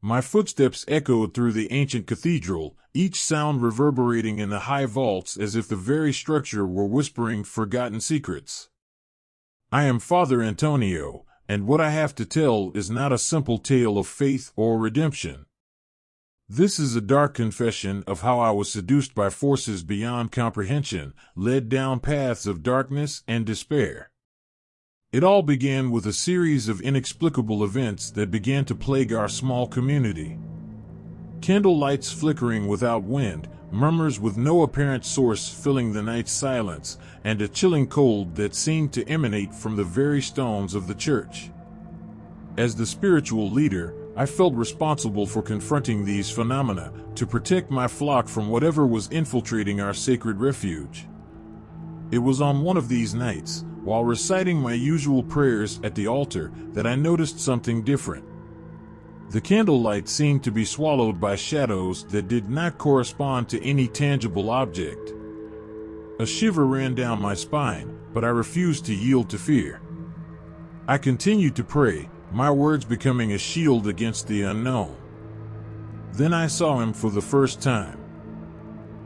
My footsteps echoed through the ancient cathedral, each sound reverberating in the high vaults as if the very structure were whispering forgotten secrets. I am Father Antonio, and what I have to tell is not a simple tale of faith or redemption. This is a dark confession of how I was seduced by forces beyond comprehension, led down paths of darkness and despair. It all began with a series of inexplicable events that began to plague our small community. Candle lights flickering without wind, murmurs with no apparent source filling the night's silence, and a chilling cold that seemed to emanate from the very stones of the church. As the spiritual leader, I felt responsible for confronting these phenomena, to protect my flock from whatever was infiltrating our sacred refuge. It was on one of these nights, while reciting my usual prayers at the altar, that I noticed something different. The candlelight seemed to be swallowed by shadows that did not correspond to any tangible object. A shiver ran down my spine, but I refused to yield to fear. I continued to pray, my words becoming a shield against the unknown. Then I saw him for the first time.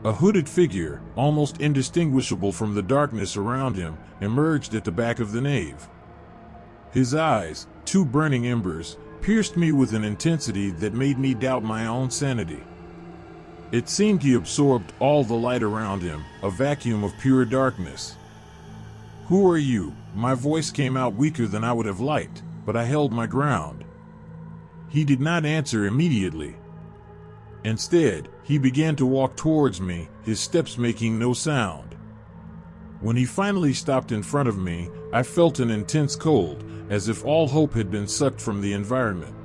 A hooded figure, almost indistinguishable from the darkness around him, emerged at the back of the nave. His eyes, two burning embers, pierced me with an intensity that made me doubt my own sanity. It seemed he absorbed all the light around him, a vacuum of pure darkness. "Who are you?" My voice came out weaker than I would have liked, but I held my ground. He did not answer immediately. Instead, he began to walk towards me, his steps making no sound. When he finally stopped in front of me, I felt an intense cold, as if all hope had been sucked from the environment.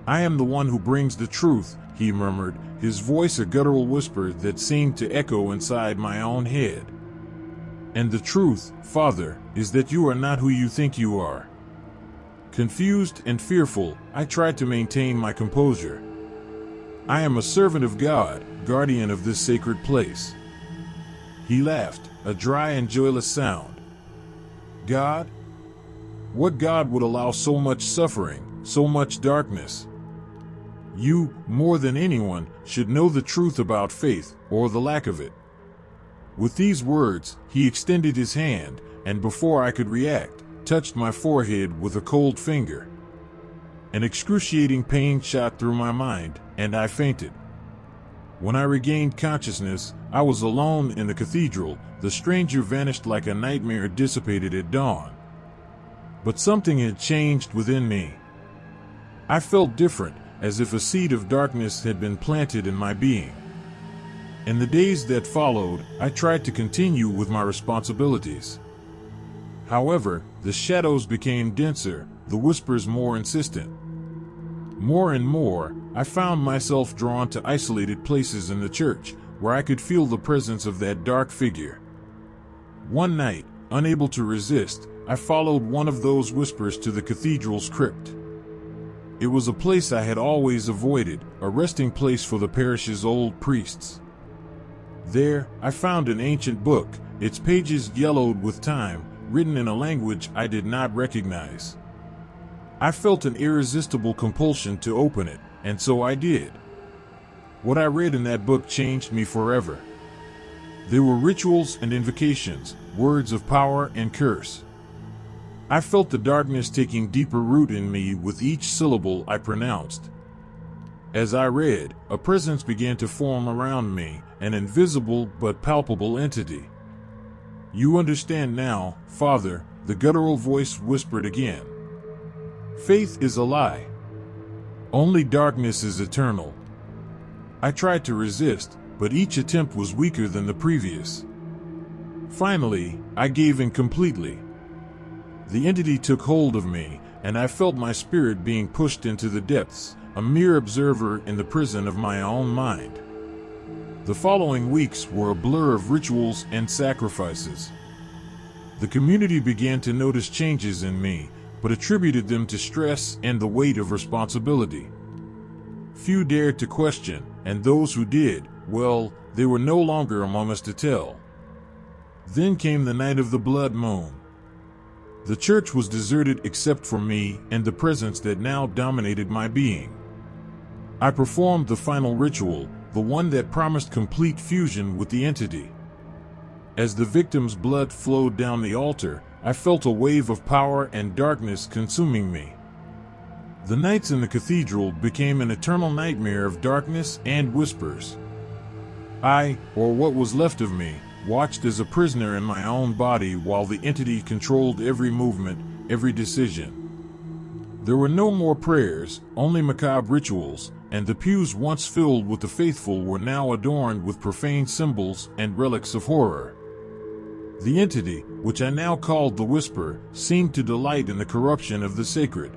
"I am the one who brings the truth," he murmured, his voice a guttural whisper that seemed to echo inside my own head. "And the truth, Father, is that you are not who you think you are." Confused and fearful, I tried to maintain my composure. "I am a servant of God, guardian of this sacred place." He laughed, a dry and joyless sound. "God? What God would allow so much suffering, so much darkness? You, more than anyone, should know the truth about faith, or the lack of it." With these words, he extended his hand, and before I could react, touched my forehead with a cold finger. An excruciating pain shot through my mind, and I fainted. When I regained consciousness, I was alone in the cathedral. The stranger vanished like a nightmare dissipated at dawn. But something had changed within me. I felt different, as if a seed of darkness had been planted in my being. In the days that followed, I tried to continue with my responsibilities. However, the shadows became denser, the whispers more insistent. More and more, I found myself drawn to isolated places in the church, where I could feel the presence of that dark figure. One night, unable to resist, I followed one of those whispers to the cathedral's crypt. It was a place I had always avoided, a resting place for the parish's old priests. There, I found an ancient book, its pages yellowed with time, written in a language I did not recognize. I felt an irresistible compulsion to open it, and so I did. What I read in that book changed me forever. There were rituals and invocations, words of power and curse. I felt the darkness taking deeper root in me with each syllable I pronounced. As I read, a presence began to form around me, an invisible but palpable entity. "You understand now, Father," the guttural voice whispered again. "Faith is a lie. Only darkness is eternal." I tried to resist, but each attempt was weaker than the previous. Finally, I gave in completely. The entity took hold of me, and I felt my spirit being pushed into the depths, a mere observer in the prison of my own mind. The following weeks were a blur of rituals and sacrifices. The community began to notice changes in me, but attributed them to stress and the weight of responsibility. Few dared to question, and those who did, well, they were no longer among us to tell. Then came the night of the blood moon. The church was deserted except for me and the presence that now dominated my being. I performed the final ritual, the one that promised complete fusion with the entity. As the victim's blood flowed down the altar, I felt a wave of power and darkness consuming me. The nights in the cathedral became an eternal nightmare of darkness and whispers. I, or what was left of me, watched as a prisoner in my own body while the entity controlled every movement, every decision. There were no more prayers, only macabre rituals, and the pews once filled with the faithful were now adorned with profane symbols and relics of horror. The entity, which I now called the Whisper, seemed to delight in the corruption of the sacred.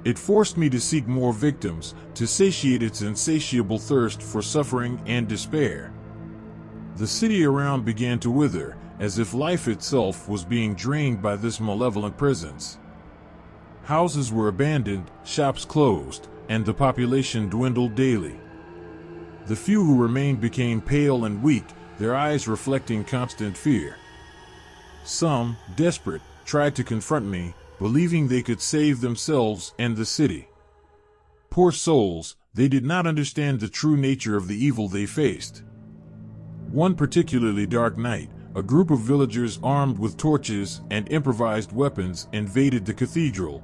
It forced me to seek more victims, to satiate its insatiable thirst for suffering and despair. The city around began to wither, as if life itself was being drained by this malevolent presence. Houses were abandoned, shops closed, and the population dwindled daily. The few who remained became pale and weak, their eyes reflecting constant fear. Some, desperate, tried to confront me, believing they could save themselves and the city. Poor souls, they did not understand the true nature of the evil they faced. One particularly dark night, a group of villagers armed with torches and improvised weapons invaded the cathedral.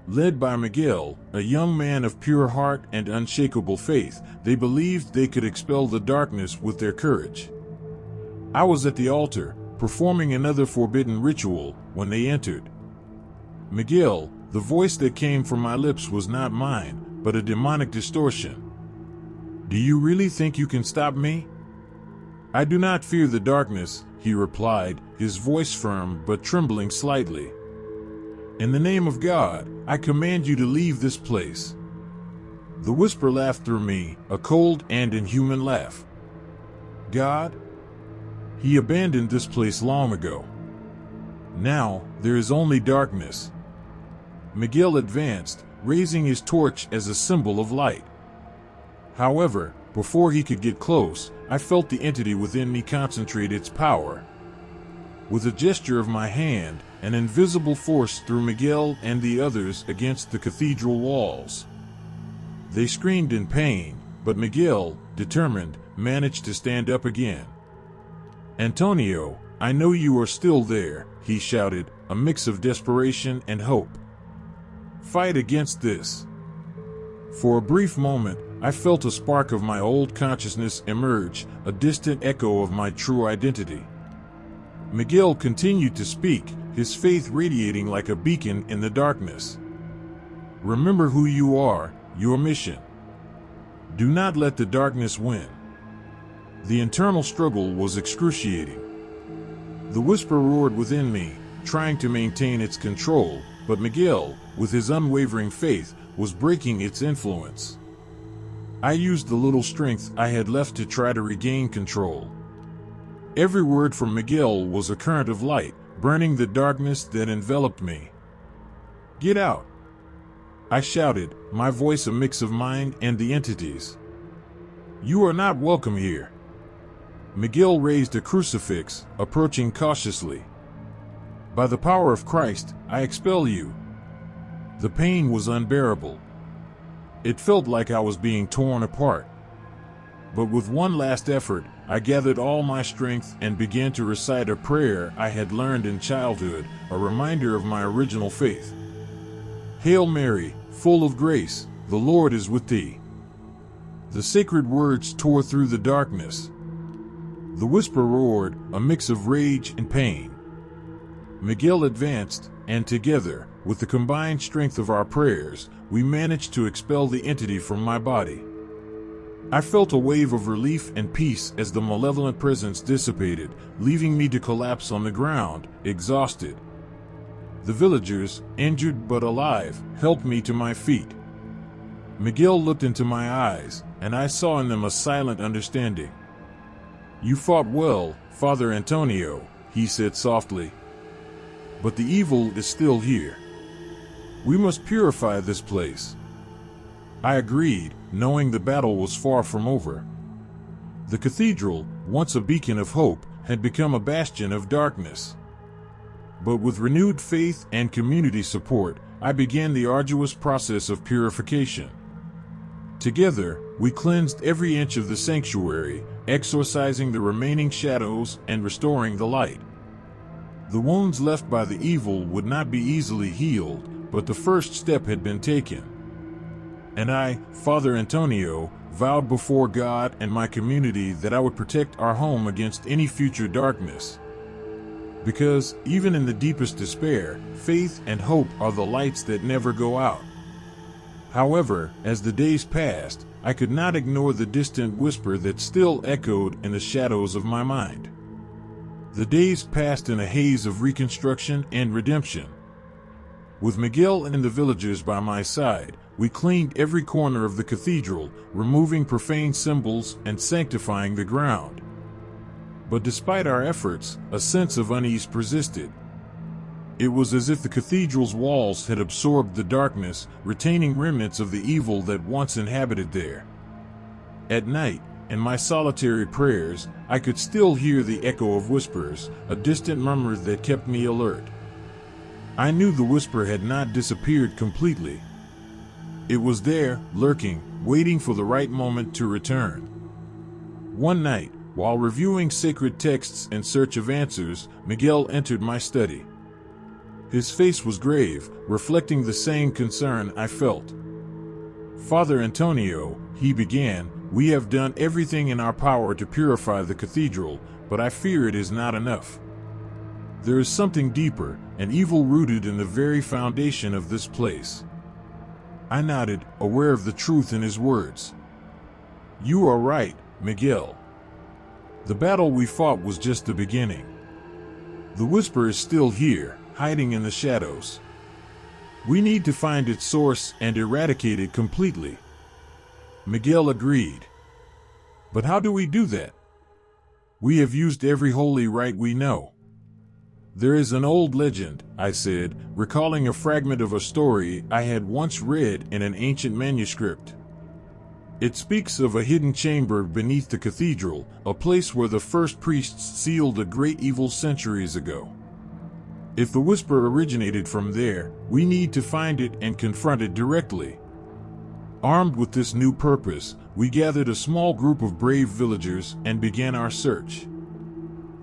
Led by Miguel, a young man of pure heart and unshakable faith, they believed they could expel the darkness with their courage. I was at the altar, performing another forbidden ritual, when they entered. Miguel, the voice that came from my lips was not mine, but a demonic distortion. "Do you really think you can stop me?" "I do not fear the darkness," he replied, his voice firm but trembling slightly. "In the name of God, I command you to leave this place." The Whisper laughed through me, a cold and inhuman laugh. "God? He abandoned this place long ago. Now, there is only darkness." Miguel advanced, raising his torch as a symbol of light. However, before he could get close, I felt the entity within me concentrate its power. With a gesture of my hand, an invisible force threw Miguel and the others against the cathedral walls. They screamed in pain, but Miguel, determined, managed to stand up again. "Antonio, I know you are still there," he shouted, a mix of desperation and hope. "Fight against this." For a brief moment, I felt a spark of my old consciousness emerge, a distant echo of my true identity. Miguel continued to speak, his faith radiating like a beacon in the darkness. "Remember who you are, your mission. Do not let the darkness win." The internal struggle was excruciating. The Whisper roared within me, trying to maintain its control, but Miguel, with his unwavering faith, was breaking its influence. I used the little strength I had left to try to regain control. Every word from Miguel was a current of light, burning the darkness that enveloped me. "Get out!" I shouted, my voice a mix of mine and the entity's. "You are not welcome here." Miguel raised a crucifix, approaching cautiously. "By the power of Christ, I expel you." The pain was unbearable. It felt like I was being torn apart. But with one last effort, I gathered all my strength and began to recite a prayer I had learned in childhood, a reminder of my original faith. "Hail Mary, full of grace, the Lord is with thee." The sacred words tore through the darkness. The Whisper roared, a mix of rage and pain. Miguel advanced, and together, with the combined strength of our prayers, we managed to expel the entity from my body. I felt a wave of relief and peace as the malevolent presence dissipated, leaving me to collapse on the ground, exhausted. The villagers, injured but alive, helped me to my feet. Miguel looked into my eyes, and I saw in them a silent understanding. "You fought well, Father Antonio," he said softly. "But the evil is still here. We must purify this place." I agreed, knowing the battle was far from over. The cathedral, once a beacon of hope, had become a bastion of darkness. But with renewed faith and community support, I began the arduous process of purification. Together, we cleansed every inch of the sanctuary, exorcising the remaining shadows and restoring the light. The wounds left by the evil would not be easily healed, but the first step had been taken. And I, Father Antonio, vowed before God and my community that I would protect our home against any future darkness. Because, even in the deepest despair, faith and hope are the lights that never go out. However, as the days passed, I could not ignore the distant whisper that still echoed in the shadows of my mind. The days passed in a haze of reconstruction and redemption. With Miguel and the villagers by my side, we cleaned every corner of the cathedral, removing profane symbols and sanctifying the ground. But despite our efforts, a sense of unease persisted. It was as if the cathedral's walls had absorbed the darkness, retaining remnants of the evil that once inhabited there. At night, in my solitary prayers, I could still hear the echo of whispers, a distant murmur that kept me alert. I knew the whisper had not disappeared completely. It was there, lurking, waiting for the right moment to return. One night, while reviewing sacred texts in search of answers, Miguel entered my study. His face was grave, reflecting the same concern I felt. "Father Antonio," he began, "we have done everything in our power to purify the cathedral, but I fear it is not enough. There is something deeper, an evil rooted in the very foundation of this place." I nodded, aware of the truth in his words. "You are right, Miguel. The battle we fought was just the beginning. The whisper is still here, hiding in the shadows. We need to find its source and eradicate it completely." Miguel agreed. "But how do we do that? We have used every holy rite we know." "There is an old legend," I said, recalling a fragment of a story I had once read in an ancient manuscript. "It speaks of a hidden chamber beneath the cathedral, a place where the first priests sealed a great evil centuries ago. If the whisper originated from there, we need to find it and confront it directly." Armed with this new purpose, we gathered a small group of brave villagers and began our search.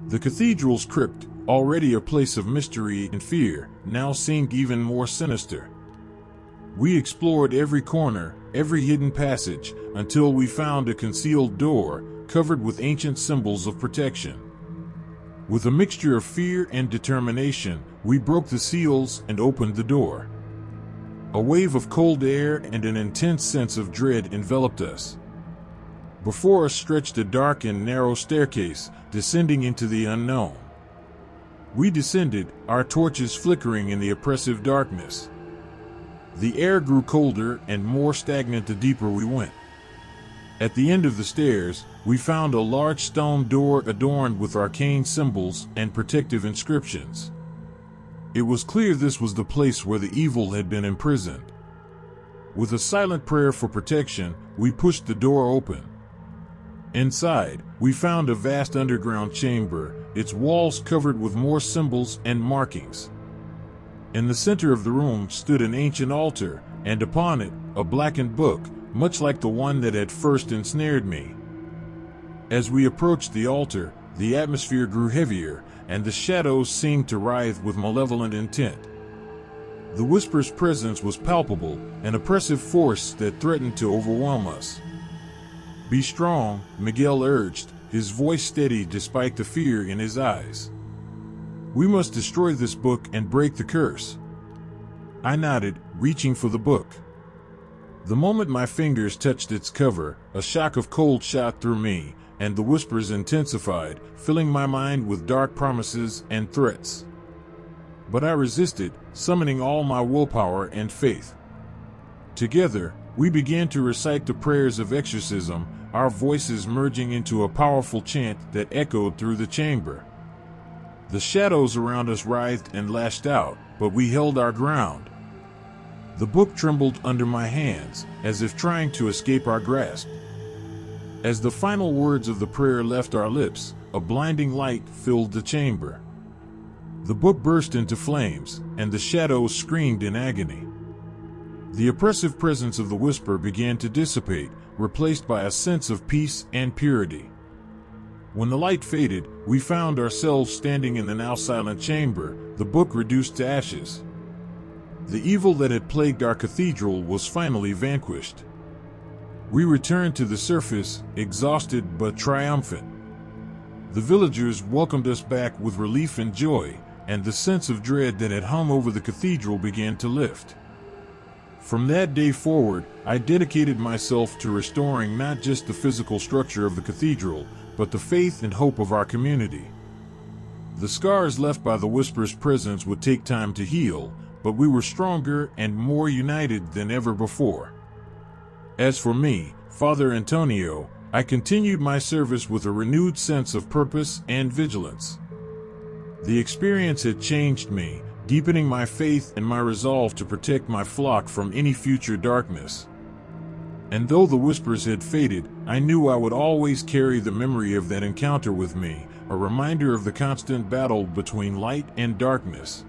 The cathedral's crypt, already a place of mystery and fear, now seemed even more sinister. We explored every corner, every hidden passage, until we found a concealed door, covered with ancient symbols of protection. With a mixture of fear and determination, we broke the seals and opened the door. A wave of cold air and an intense sense of dread enveloped us. Before us stretched a dark and narrow staircase, descending into the unknown. We descended, our torches flickering in the oppressive darkness. The air grew colder and more stagnant the deeper we went. At the end of the stairs, we found a large stone door adorned with arcane symbols and protective inscriptions. It was clear this was the place where the evil had been imprisoned. With a silent prayer for protection, we pushed the door open. Inside, we found a vast underground chamber, its walls covered with more symbols and markings. In the center of the room stood an ancient altar, and upon it, a blackened book, much like the one that had first ensnared me. As we approached the altar, the atmosphere grew heavier, and the shadows seemed to writhe with malevolent intent. The whisper's presence was palpable, an oppressive force that threatened to overwhelm us. "Be strong," Miguel urged, his voice steady despite the fear in his eyes. "We must destroy this book and break the curse." I nodded, reaching for the book. The moment my fingers touched its cover, a shock of cold shot through me, and the whispers intensified, filling my mind with dark promises and threats. But I resisted, summoning all my willpower and faith. Together, we began to recite the prayers of exorcism, our voices merging into a powerful chant that echoed through the chamber. The shadows around us writhed and lashed out, but we held our ground. The book trembled under my hands, as if trying to escape our grasp. As the final words of the prayer left our lips, a blinding light filled the chamber. The book burst into flames, and the shadows screamed in agony. The oppressive presence of the whisper began to dissipate, replaced by a sense of peace and purity. When the light faded, we found ourselves standing in the now silent chamber, the book reduced to ashes. The evil that had plagued our cathedral was finally vanquished. We returned to the surface, exhausted but triumphant. The villagers welcomed us back with relief and joy, and the sense of dread that had hung over the cathedral began to lift. From that day forward, I dedicated myself to restoring not just the physical structure of the cathedral, but the faith and hope of our community. The scars left by the whisper's presence would take time to heal, but we were stronger and more united than ever before. As for me, Father Antonio, I continued my service with a renewed sense of purpose and vigilance. The experience had changed me, deepening my faith and my resolve to protect my flock from any future darkness. And though the whispers had faded, I knew I would always carry the memory of that encounter with me, a reminder of the constant battle between light and darkness.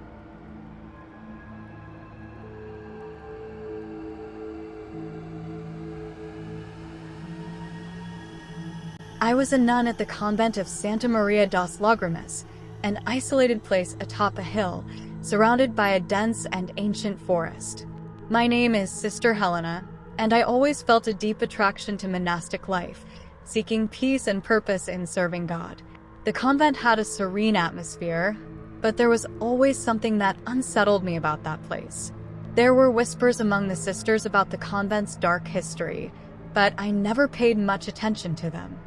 I was a nun at the convent of Santa Maria das Lágrimas, an isolated place atop a hill, surrounded by a dense and ancient forest. My name is Sister Helena, and I always felt a deep attraction to monastic life, seeking peace and purpose in serving God. The convent had a serene atmosphere, but there was always something that unsettled me about that place. There were whispers among the sisters about the convent's dark history, but I never paid much attention to them.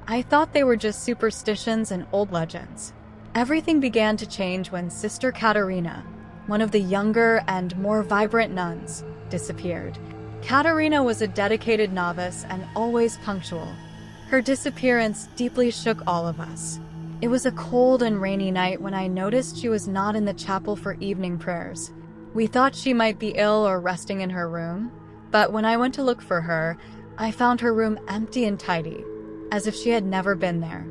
I thought they were just superstitions and old legends. Everything began to change when Sister Caterina, one of the younger and more vibrant nuns, disappeared. Caterina was a dedicated novice and always punctual. Her disappearance deeply shook all of us. It was a cold and rainy night when I noticed she was not in the chapel for evening prayers. We thought she might be ill or resting in her room, but when I went to look for her, I found her room empty and tidy, as if she had never been there.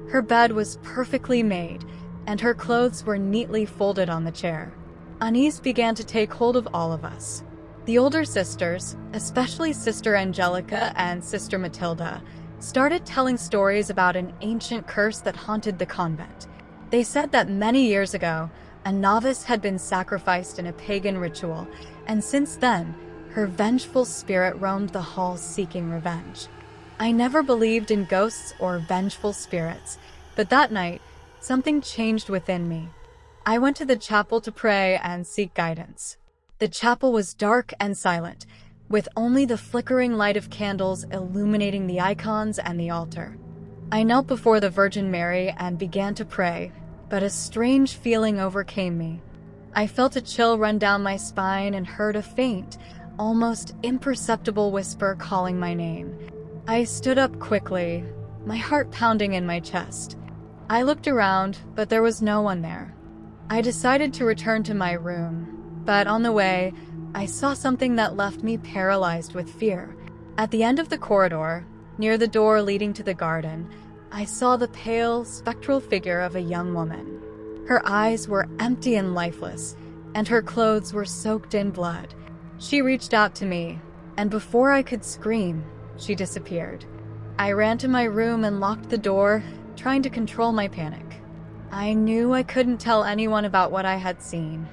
Her bed was perfectly made, and her clothes were neatly folded on the chair. Unease began to take hold of all of us. The older sisters, especially Sister Angelica and Sister Matilda, started telling stories about an ancient curse that haunted the convent. They said that many years ago, a novice had been sacrificed in a pagan ritual, and since then, her vengeful spirit roamed the halls seeking revenge. I never believed in ghosts or vengeful spirits, but that night, something changed within me. I went to the chapel to pray and seek guidance. The chapel was dark and silent, with only the flickering light of candles illuminating the icons and the altar. I knelt before the Virgin Mary and began to pray, but a strange feeling overcame me. I felt a chill run down my spine and heard a faint, almost imperceptible whisper calling my name. I stood up quickly, my heart pounding in my chest. I looked around, but there was no one there. I decided to return to my room, but on the way, I saw something that left me paralyzed with fear. At the end of the corridor, near the door leading to the garden, I saw the pale, spectral figure of a young woman. Her eyes were empty and lifeless, and her clothes were soaked in blood. She reached out to me, and before I could scream, she disappeared. I ran to my room and locked the door, trying to control my panic. I knew I couldn't tell anyone about what I had seen,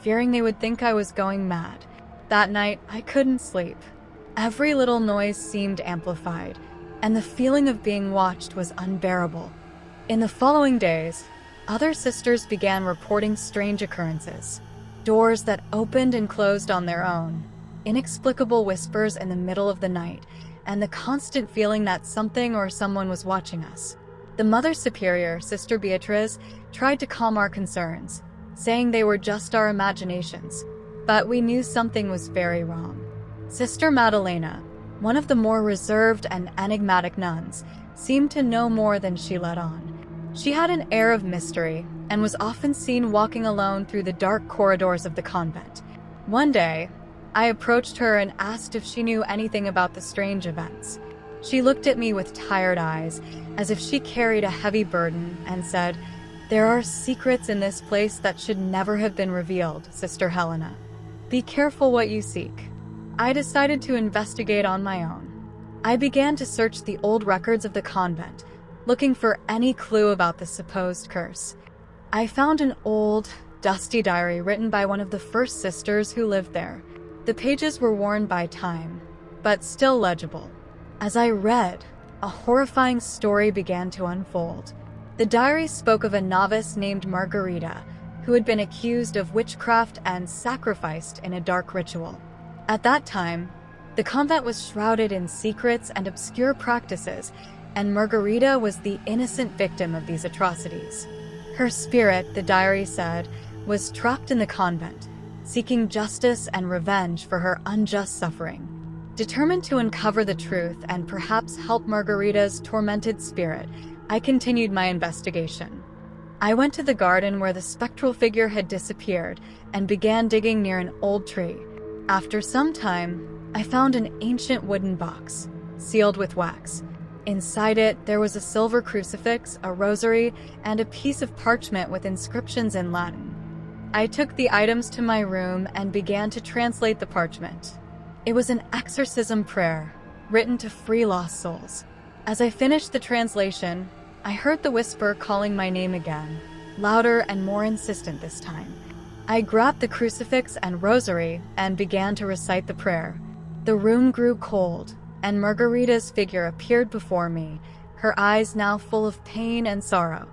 fearing they would think I was going mad. That night, I couldn't sleep. Every little noise seemed amplified, and the feeling of being watched was unbearable. In the following days, other sisters began reporting strange occurrences. Doors that opened and closed on their own, inexplicable whispers in the middle of the night, and the constant feeling that something or someone was watching us. The Mother Superior, Sister Beatriz, tried to calm our concerns, saying they were just our imaginations, but we knew something was very wrong. Sister Madalena, one of the more reserved and enigmatic nuns, seemed to know more than she let on. She had an air of mystery and was often seen walking alone through the dark corridors of the convent. One day, I approached her and asked if she knew anything about the strange events. She looked at me with tired eyes, as if she carried a heavy burden, and said, "There are secrets in this place that should never have been revealed, Sister Helena. Be careful what you seek." I decided to investigate on my own. I began to search the old records of the convent, looking for any clue about the supposed curse. I found an old, dusty diary written by one of the first sisters who lived there. The pages were worn by time, but still legible. As I read, a horrifying story began to unfold. The diary spoke of a novice named Margarita, who had been accused of witchcraft and sacrificed in a dark ritual. At that time, the convent was shrouded in secrets and obscure practices, and Margarita was the innocent victim of these atrocities. Her spirit, the diary said, was trapped in the convent, seeking justice and revenge for her unjust suffering. Determined to uncover the truth and perhaps help Margarita's tormented spirit, I continued my investigation. I went to the garden where the spectral figure had disappeared and began digging near an old tree. After some time, I found an ancient wooden box, sealed with wax. Inside it, there was a silver crucifix, a rosary, and a piece of parchment with inscriptions in Latin. I took the items to my room and began to translate the parchment. It was an exorcism prayer, written to free lost souls. As I finished the translation, I heard the whisper calling my name again, louder and more insistent this time. I grabbed the crucifix and rosary and began to recite the prayer. The room grew cold, and Margarita's figure appeared before me, her eyes now full of pain and sorrow.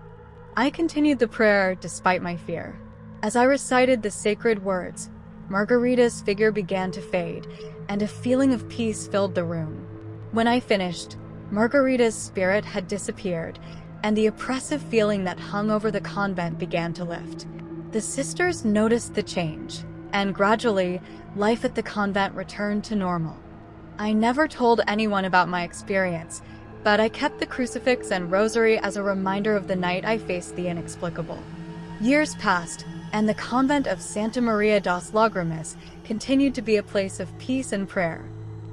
I continued the prayer despite my fear. As I recited the sacred words, Margarita's figure began to fade, and a feeling of peace filled the room. When I finished, Margarita's spirit had disappeared, and the oppressive feeling that hung over the convent began to lift. The sisters noticed the change, and gradually, life at the convent returned to normal. I never told anyone about my experience, but I kept the crucifix and rosary as a reminder of the night I faced the inexplicable. Years passed, and the convent of Santa Maria das Lágrimas continued to be a place of peace and prayer.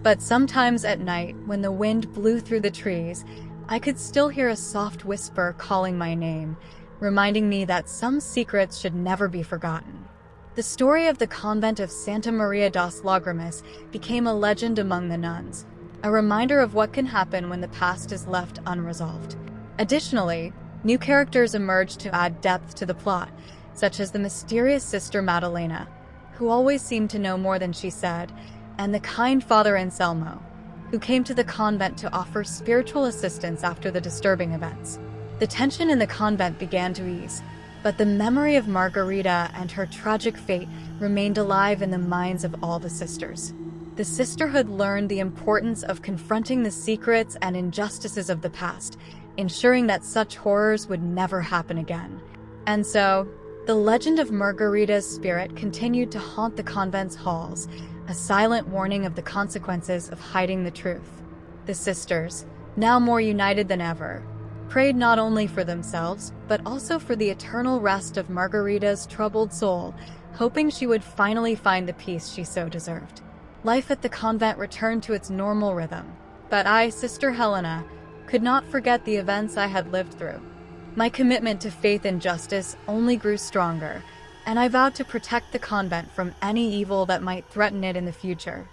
But sometimes at night, when the wind blew through the trees, I could still hear a soft whisper calling my name, reminding me that some secrets should never be forgotten. The story of the convent of Santa Maria das Lágrimas became a legend among the nuns, a reminder of what can happen when the past is left unresolved. Additionally, new characters emerged to add depth to the plot, such as the mysterious Sister Madalena, who always seemed to know more than she said, and the kind Father Anselmo, who came to the convent to offer spiritual assistance after the disturbing events. The tension in the convent began to ease, but the memory of Margarita and her tragic fate remained alive in the minds of all the sisters. The sisterhood learned the importance of confronting the secrets and injustices of the past, ensuring that such horrors would never happen again. And so, the legend of Margarita's spirit continued to haunt the convent's halls, a silent warning of the consequences of hiding the truth. The sisters, now more united than ever, prayed not only for themselves, but also for the eternal rest of Margarita's troubled soul, hoping she would finally find the peace she so deserved. Life at the convent returned to its normal rhythm, but I, Sister Helena, could not forget the events I had lived through. My commitment to faith and justice only grew stronger, and I vowed to protect the convent from any evil that might threaten it in the future.